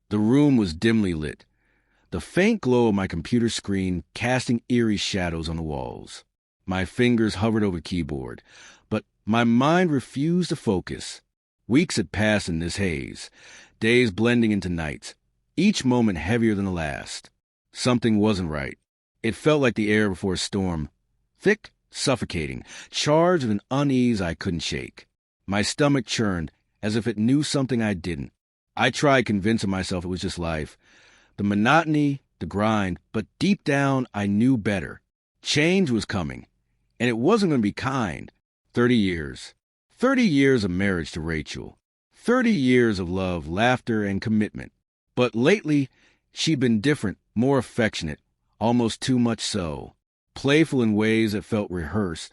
The room was dimly lit, the faint glow of my computer screen casting eerie shadows on the walls. My fingers hovered over the keyboard, but my mind refused to focus. Weeks had passed in this haze, days blending into nights, each moment heavier than the last. Something wasn't right. It felt like the air before a storm, thick, suffocating, charged with an unease I couldn't shake. My stomach churned as if it knew something I didn't. I tried convincing myself it was just life, the monotony, the grind, but deep down I knew better. Change was coming, and it wasn't going to be kind. 30 years. 30 years of marriage to Rachel. 30 years of love, laughter, and commitment. But lately, she'd been different, more affectionate, almost too much so. Playful in ways that felt rehearsed,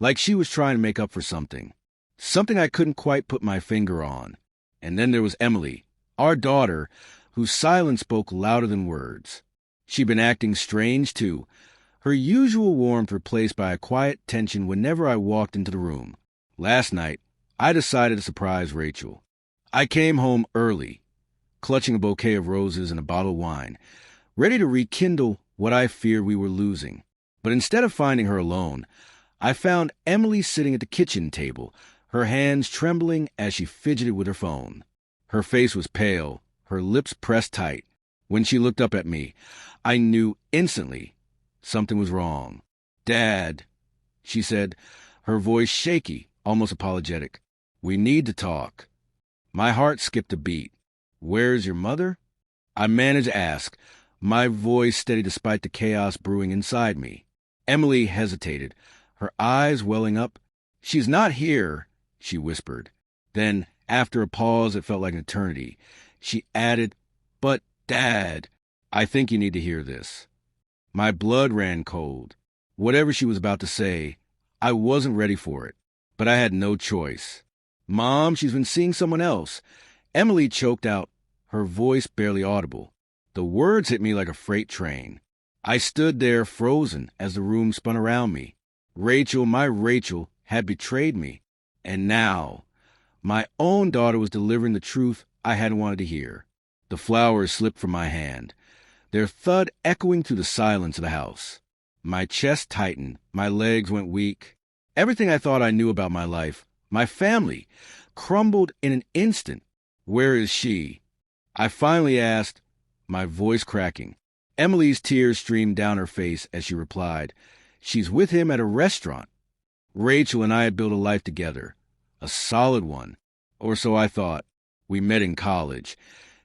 like she was trying to make up for something. Something I couldn't quite put my finger on. And then there was Emily, our daughter, whose silence spoke louder than words. She'd been acting strange, too, her usual warmth replaced by a quiet tension whenever I walked into the room. Last night, I decided to surprise Rachel. I came home early, clutching a bouquet of roses and a bottle of wine, ready to rekindle what I feared we were losing. But instead of finding her alone, I found Emily sitting at the kitchen table, her hands trembling as she fidgeted with her phone. Her face was pale, her lips pressed tight. When she looked up at me, I knew instantly something was wrong. "Dad," she said, her voice shaky, almost apologetic. "We need to talk." My heart skipped a beat. "Where's your mother?" I managed to ask, my voice steady despite the chaos brewing inside me. Emily hesitated, her eyes welling up. "She's not here," she whispered. Then, after a pause that felt like an eternity, she added, "But, Dad, I think you need to hear this." My blood ran cold. Whatever she was about to say, I wasn't ready for it, but I had no choice. "Mom, she's been seeing someone else." Emily choked out, her voice barely audible. The words hit me like a freight train. I stood there frozen as the room spun around me. Rachel, my Rachel, had betrayed me. And now, my own daughter was delivering the truth I hadn't wanted to hear. The flowers slipped from my hand, their thud echoing through the silence of the house. My chest tightened, my legs went weak. Everything I thought I knew about my life, my family, crumbled in an instant. "Where is she?" I finally asked, my voice cracking. Emily's tears streamed down her face as she replied, "She's with him at a restaurant." Rachel and I had built a life together, a solid one, or so I thought. We met in college.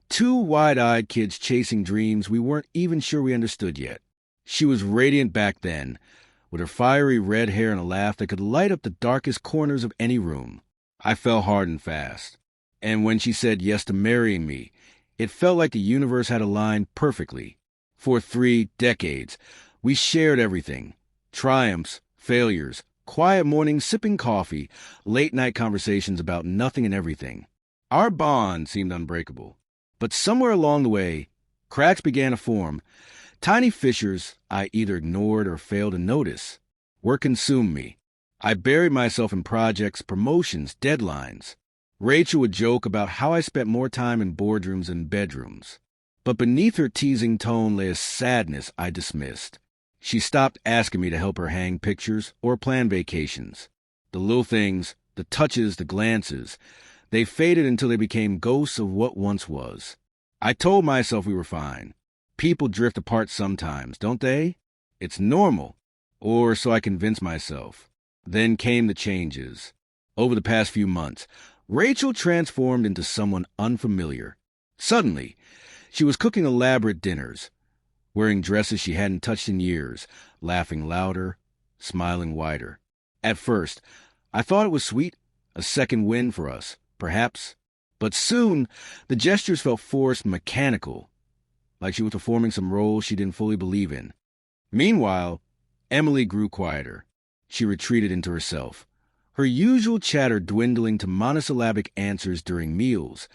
Two wide-eyed kids chasing dreams we weren't even sure we understood yet. She was radiant back then, with her fiery red hair and a laugh that could light up the darkest corners of any room. I fell hard and fast. And when she said yes to marrying me, it felt like the universe had aligned perfectly. For 3 decades, we shared everything. Triumphs, failures, quiet mornings sipping coffee, late-night conversations about nothing and everything. Our bond seemed unbreakable. But somewhere along the way, cracks began to form. Tiny fissures I either ignored or failed to notice were consumed me. I buried myself in projects, promotions, deadlines. Rachel would joke about how I spent more time in boardrooms than bedrooms. But beneath her teasing tone lay a sadness I dismissed. She stopped asking me to help her hang pictures or plan vacations. The little things, the touches, the glances, they faded until they became ghosts of what once was. I told myself we were fine. People drift apart sometimes, don't they? It's normal. Or so I convinced myself. Then came the changes. Over the past few months, Rachel transformed into someone unfamiliar. Suddenly, she was cooking elaborate dinners, wearing dresses she hadn't touched in years, laughing louder, smiling wider. At first, I thought it was sweet, a second win for us, perhaps. But soon, the gestures felt forced, mechanical, like she was performing some role she didn't fully believe in. Meanwhile, Emily grew quieter. She retreated into herself, her usual chatter dwindling to monosyllabic answers during meals,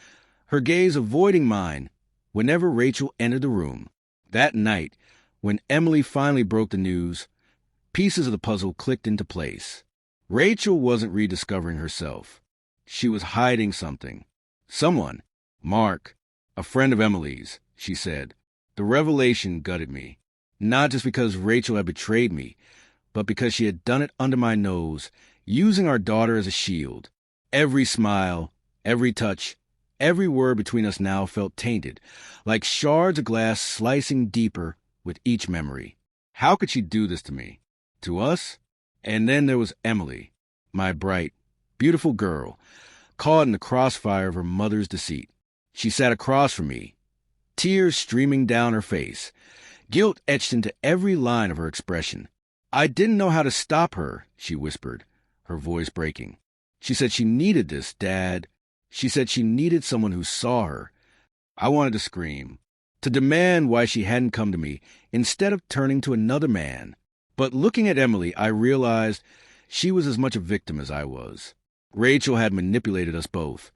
her gaze avoiding mine whenever Rachel entered the room. That night, when Emily finally broke the news, pieces of the puzzle clicked into place. Rachel wasn't rediscovering herself. She was hiding something. Someone, Mark, A friend of Emily's, she said. The revelation gutted me. Not just because Rachel had betrayed me, but because she had done it under my nose, using our daughter as a shield. Every smile, every touch, every word between us now felt tainted, like shards of glass slicing deeper with each memory. How could she do this to me? To us? And then there was Emily, my bright, beautiful girl, caught in the crossfire of her mother's deceit. She sat across from me, tears streaming down her face, guilt etched into every line of her expression. I didn't know how to stop her, she whispered, her voice breaking. She said she needed this, Dad. She said she needed someone who saw her. I wanted to scream, to demand why she hadn't come to me instead of turning to another man. But looking at Emily, I realized she was as much a victim as I was. Rachel had manipulated us both,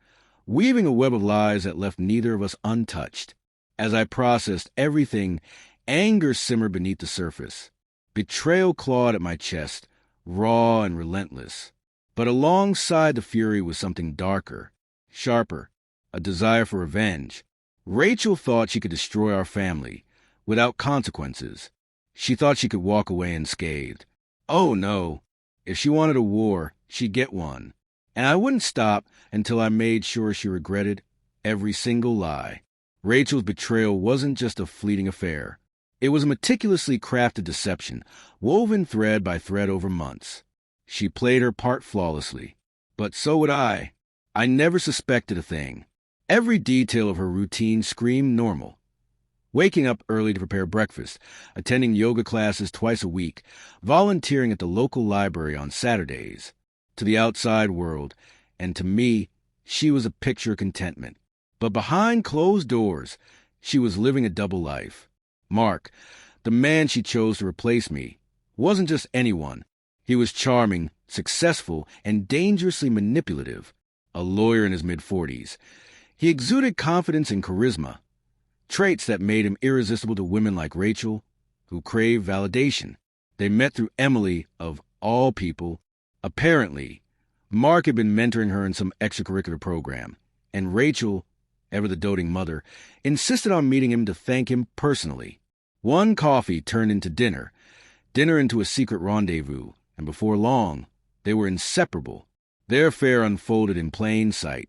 weaving a web of lies that left neither of us untouched. As I processed everything, anger simmered beneath the surface. Betrayal clawed at my chest, raw and relentless. But alongside the fury was something darker, sharper, a desire for revenge. Rachel thought she could destroy our family without consequences. She thought she could walk away unscathed. Oh, no. If she wanted a war, she'd get one. And I wouldn't stop until I made sure she regretted every single lie. Rachel's betrayal wasn't just a fleeting affair. It was a meticulously crafted deception, woven thread by thread over months. She played her part flawlessly. But so would I. I never suspected a thing. Every detail of her routine screamed normal. Waking up early to prepare breakfast, attending yoga classes twice a week, volunteering at the local library on Saturdays. To the outside world, and to me, she was a picture of contentment. But behind closed doors, she was living a double life. Mark, the man she chose to replace me, wasn't just anyone. He was charming, successful, and dangerously manipulative. A lawyer in his mid-40s. He exuded confidence and charisma, traits that made him irresistible to women like Rachel, who craved validation. They met through Emily, of all people. Apparently, Mark had been mentoring her in some extracurricular program, and Rachel, ever the doting mother, insisted on meeting him to thank him personally. One coffee turned into dinner, dinner into a secret rendezvous, and before long, they were inseparable. Their affair unfolded in plain sight,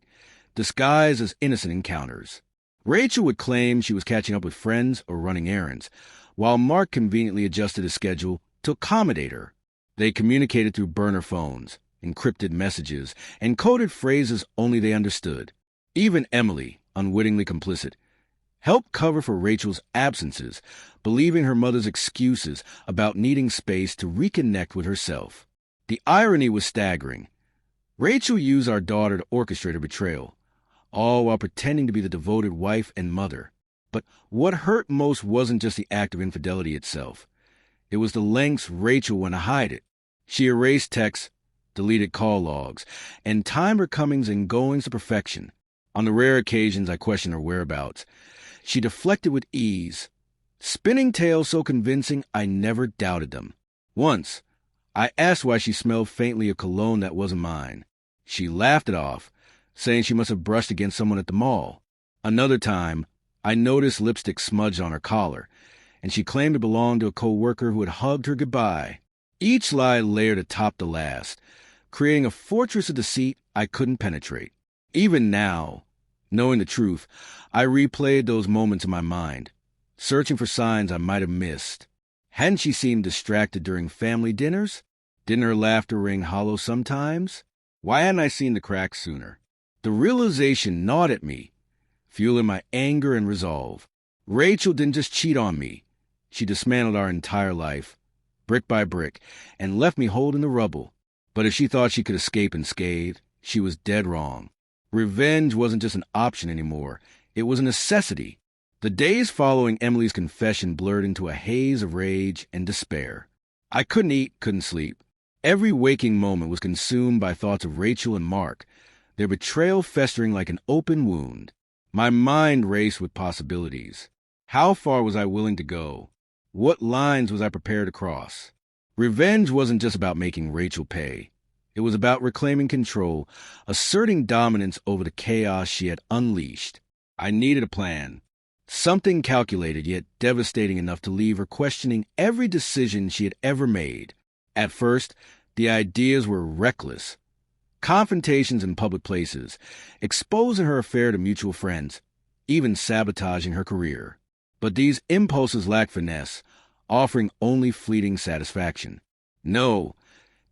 disguised as innocent encounters. Rachel would claim she was catching up with friends or running errands, while Mark conveniently adjusted his schedule to accommodate her. They communicated through burner phones, encrypted messages, and coded phrases only they understood. Even Emily, unwittingly complicit, helped cover for Rachel's absences, believing her mother's excuses about needing space to reconnect with herself. The irony was staggering. Rachel used our daughter to orchestrate her betrayal, all while pretending to be the devoted wife and mother. But what hurt most wasn't just the act of infidelity itself. It was the lengths Rachel went to hide it. She erased texts, deleted call logs, and timed her comings and goings to perfection. On the rare occasions I questioned her whereabouts, she deflected with ease, spinning tales so convincing I never doubted them. Once, I asked why she smelled faintly of cologne that wasn't mine. She laughed it off, saying she must have brushed against someone at the mall. Another time, I noticed lipstick smudged on her collar, and she claimed it belonged to a co-worker who had hugged her goodbye. Each lie layered atop the last, creating a fortress of deceit I couldn't penetrate. Even now, knowing the truth, I replayed those moments in my mind, searching for signs I might have missed. Hadn't she seemed distracted during family dinners? Didn't her laughter ring hollow sometimes? Why hadn't I seen the cracks sooner? The realization gnawed at me, fueling my anger and resolve. Rachel didn't just cheat on me. She dismantled our entire life, brick by brick, and left me holding the rubble. But if she thought she could escape unscathed, she was dead wrong. Revenge wasn't just an option anymore. It was a necessity. The days following Emily's confession blurred into a haze of rage and despair. I couldn't eat, couldn't sleep. Every waking moment was consumed by thoughts of Rachel and Mark, their betrayal festering like an open wound. My mind raced with possibilities. How far was I willing to go? What lines was I prepared to cross? Revenge wasn't just about making Rachel pay. It was about reclaiming control, asserting dominance over the chaos she had unleashed. I needed a plan. Something calculated yet devastating enough to leave her questioning every decision she had ever made. At first, the ideas were reckless. Confrontations in public places, exposing her affair to mutual friends, even sabotaging her career. But these impulses lacked finesse, offering only fleeting satisfaction. No,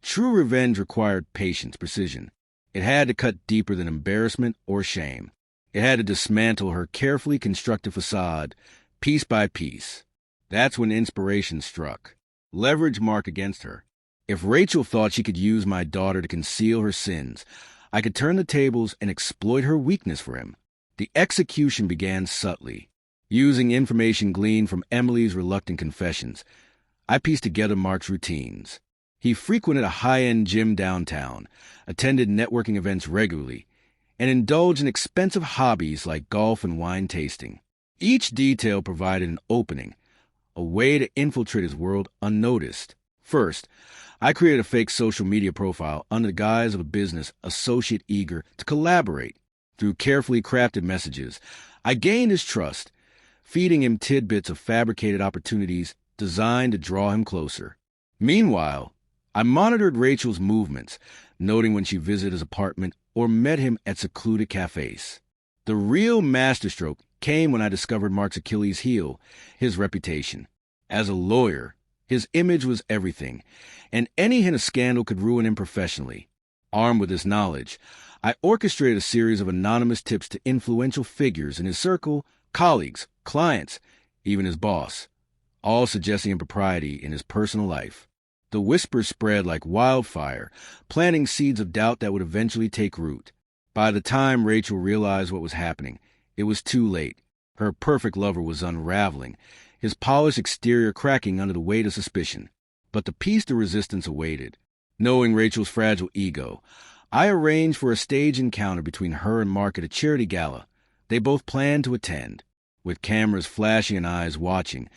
true revenge required patience, precision. It had to cut deeper than embarrassment or shame. It had to dismantle her carefully constructed facade, piece by piece. That's when inspiration struck. Leverage Mark against her. If Rachel thought she could use my daughter to conceal her sins, I could turn the tables and exploit her weakness for him. The execution began subtly. Using information gleaned from Emily's reluctant confessions, I pieced together Mark's routines. He frequented a high-end gym downtown, attended networking events regularly, and indulged in expensive hobbies like golf and wine tasting. Each detail provided an opening, a way to infiltrate his world unnoticed. First, I created a fake social media profile under the guise of a business associate eager to collaborate. Through carefully crafted messages, I gained his trust, feeding him tidbits of fabricated opportunities designed to draw him closer. Meanwhile, I monitored Rachel's movements, noting when she visited his apartment or met him at secluded cafes. The real masterstroke came when I discovered Mark's Achilles heel, his reputation. As a lawyer, his image was everything, and any hint of scandal could ruin him professionally. Armed with this knowledge, I orchestrated a series of anonymous tips to influential figures in his circle, colleagues, clients, even his boss, all suggesting impropriety in his personal life. The whispers spread like wildfire, planting seeds of doubt that would eventually take root. By the time Rachel realized what was happening, it was too late. Her perfect lover was unraveling, his polished exterior cracking under the weight of suspicion. But the piece de resistance awaited. Knowing Rachel's fragile ego, I arranged for a stage encounter between her and Mark at a charity gala they both planned to attend. With cameras flashing and eyes watching,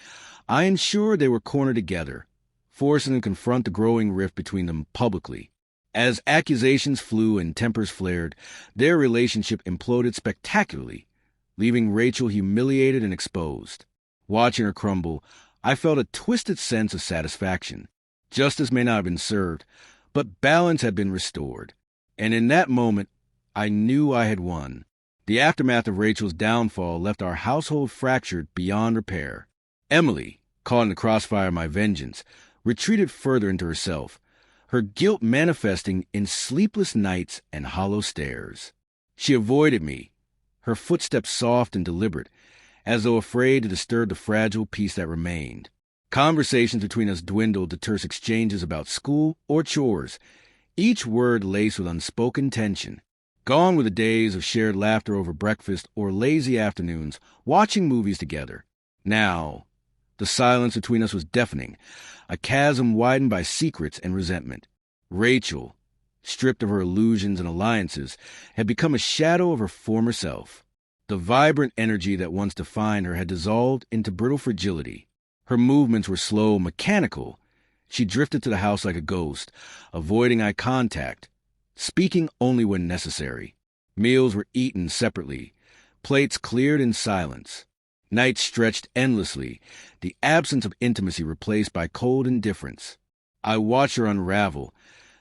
I ensured they were cornered together, forcing them to confront the growing rift between them publicly. As accusations flew and tempers flared, their relationship imploded spectacularly, leaving Rachel humiliated and exposed. Watching her crumble, I felt a twisted sense of satisfaction. Justice may not have been served, but balance had been restored. And in that moment, I knew I had won. The aftermath of Rachel's downfall left our household fractured beyond repair. Emily, caught in the crossfire of my vengeance, retreated further into herself, her guilt manifesting in sleepless nights and hollow stares. She avoided me, her footsteps soft and deliberate, as though afraid to disturb the fragile peace that remained. Conversations between us dwindled to terse exchanges about school or chores, each word laced with unspoken tension. Gone were the days of shared laughter over breakfast or lazy afternoons watching movies together. Now, the silence between us was deafening, a chasm widened by secrets and resentment. Rachel, stripped of her illusions and alliances, had become a shadow of her former self. The vibrant energy that once defined her had dissolved into brittle fragility. Her movements were slow, mechanical. She drifted to the house like a ghost, avoiding eye contact, speaking only when necessary. Meals were eaten separately, plates cleared in silence. Nights stretched endlessly, the absence of intimacy replaced by cold indifference. I watched her unravel,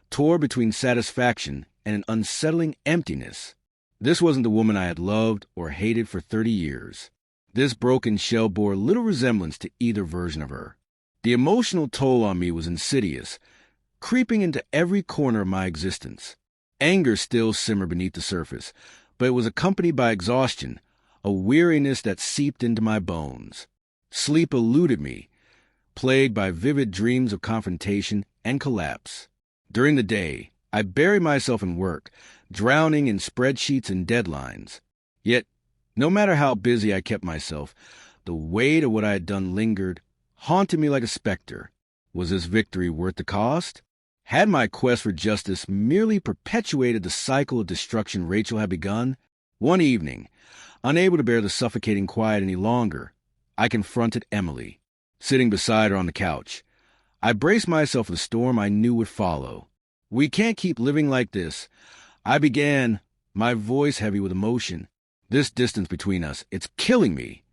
tore between satisfaction and an unsettling emptiness. This wasn't the woman I had loved or hated for 30 years. This broken shell bore little resemblance to either version of her. The emotional toll on me was insidious, creeping into every corner of my existence. Anger still simmered beneath the surface, but it was accompanied by exhaustion, a weariness that seeped into my bones. Sleep eluded me, plagued by vivid dreams of confrontation and collapse. During the day, I buried myself in work, drowning in spreadsheets and deadlines. Yet, no matter how busy I kept myself, the weight of what I had done lingered, haunted me like a specter. Was this victory worth the cost? Had my quest for justice merely perpetuated the cycle of destruction Rachel had begun? One evening, unable to bear the suffocating quiet any longer, I confronted Emily. Sitting beside her on the couch, I braced myself for the storm I knew would follow. "We can't keep living like this," I began, my voice heavy with emotion. This distance between us, it's killing me.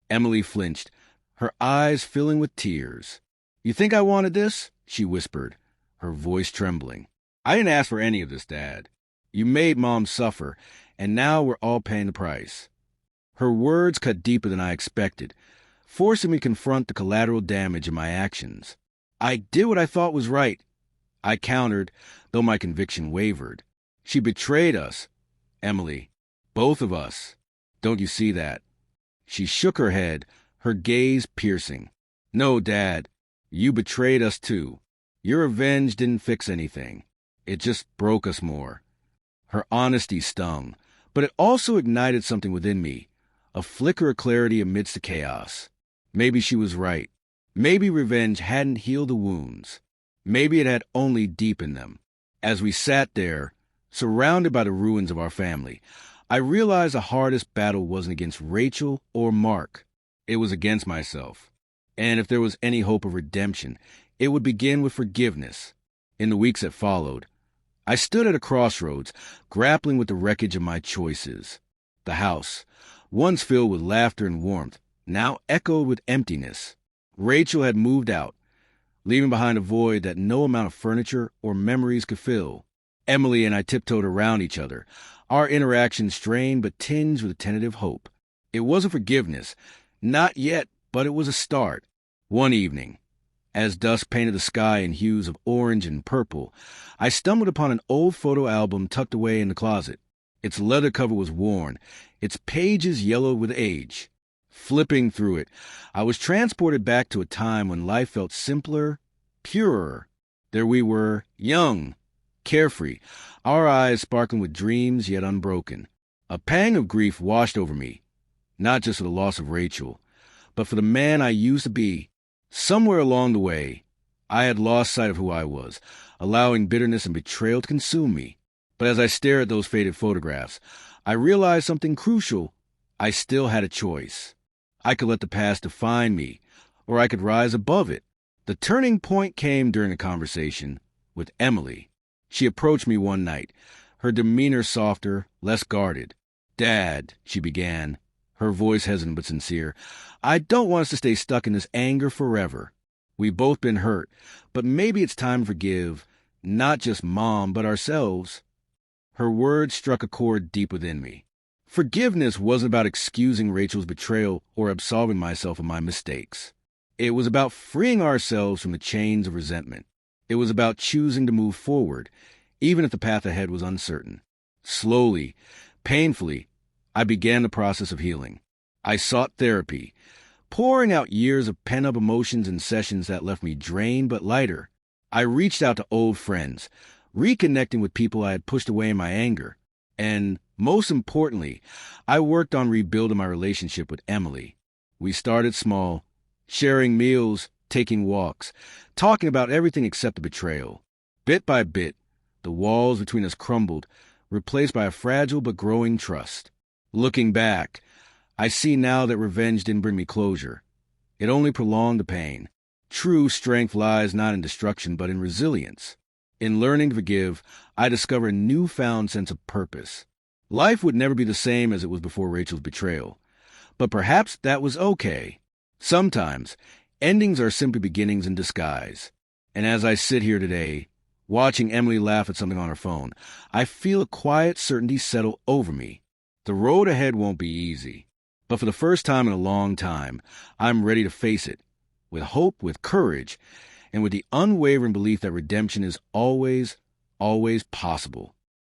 Emily flinched, her eyes filling with tears. You think I wanted this? She whispered, her voice trembling. I didn't ask for any of this, Dad. You made Mom suffer, and now we're all paying the price. Her words cut deeper than I expected, forcing me to confront the collateral damage of my actions. I did what I thought was right. I countered, though my conviction wavered. She betrayed us. Emily, both of us. Don't you see that? She shook her head, her gaze piercing. No, Dad, you betrayed us too. Your revenge didn't fix anything. It just broke us more. Her honesty stung, but it also ignited something within me, a flicker of clarity amidst the chaos. Maybe she was right. Maybe revenge hadn't healed the wounds. Maybe it had only deepened them. As we sat there, surrounded by the ruins of our family, I realized the hardest battle wasn't against Rachel or Mark. It was against myself. And if there was any hope of redemption, it would begin with forgiveness. In the weeks that followed, I stood at a crossroads, grappling with the wreckage of my choices. The house, once filled with laughter and warmth, now echoed with emptiness. Rachel had moved out, leaving behind a void that no amount of furniture or memories could fill. Emily and I tiptoed around each other, our interaction strained but tinged with a tentative hope. It wasn't forgiveness, not yet, but it was a start. One evening, as dusk painted the sky in hues of orange and purple, I stumbled upon an old photo album tucked away in the closet. Its leather cover was worn, its pages yellowed with age. Flipping through it, I was transported back to a time when life felt simpler, purer. There we were, young, carefree, our eyes sparkling with dreams yet unbroken. A pang of grief washed over me, not just for the loss of Rachel, but for the man I used to be. Somewhere along the way, I had lost sight of who I was, allowing bitterness and betrayal to consume me. But as I stared at those faded photographs, I realized something crucial. I still had a choice. I could let the past define me, or I could rise above it. The turning point came during a conversation with Emily. She approached me one night, her demeanor softer, less guarded. Dad, she began, her voice hesitant but sincere, I don't want us to stay stuck in this anger forever. We've both been hurt, but maybe it's time to forgive, not just Mom, but ourselves. Her words struck a chord deep within me. Forgiveness wasn't about excusing Rachel's betrayal or absolving myself of my mistakes. It was about freeing ourselves from the chains of resentment. It was about choosing to move forward, even if the path ahead was uncertain. Slowly, painfully, I began the process of healing. I sought therapy, pouring out years of pent-up emotions in sessions that left me drained but lighter. I reached out to old friends, reconnecting with people I had pushed away in my anger. And, most importantly, I worked on rebuilding my relationship with Emily. We started small, sharing meals, taking walks, talking about everything except the betrayal. Bit by bit, the walls between us crumbled, replaced by a fragile but growing trust. Looking back, I see now that revenge didn't bring me closure. It only prolonged the pain. True strength lies not in destruction but in resilience. In learning to forgive, I discover a newfound sense of purpose. Life would never be the same as it was before Rachel's betrayal. But perhaps that was okay. Sometimes, endings are simply beginnings in disguise. And as I sit here today, watching Emily laugh at something on her phone, I feel a quiet certainty settle over me. The road ahead won't be easy. But for the first time in a long time, I'm ready to face it. With hope, with courage, and with the unwavering belief that redemption is always, always possible.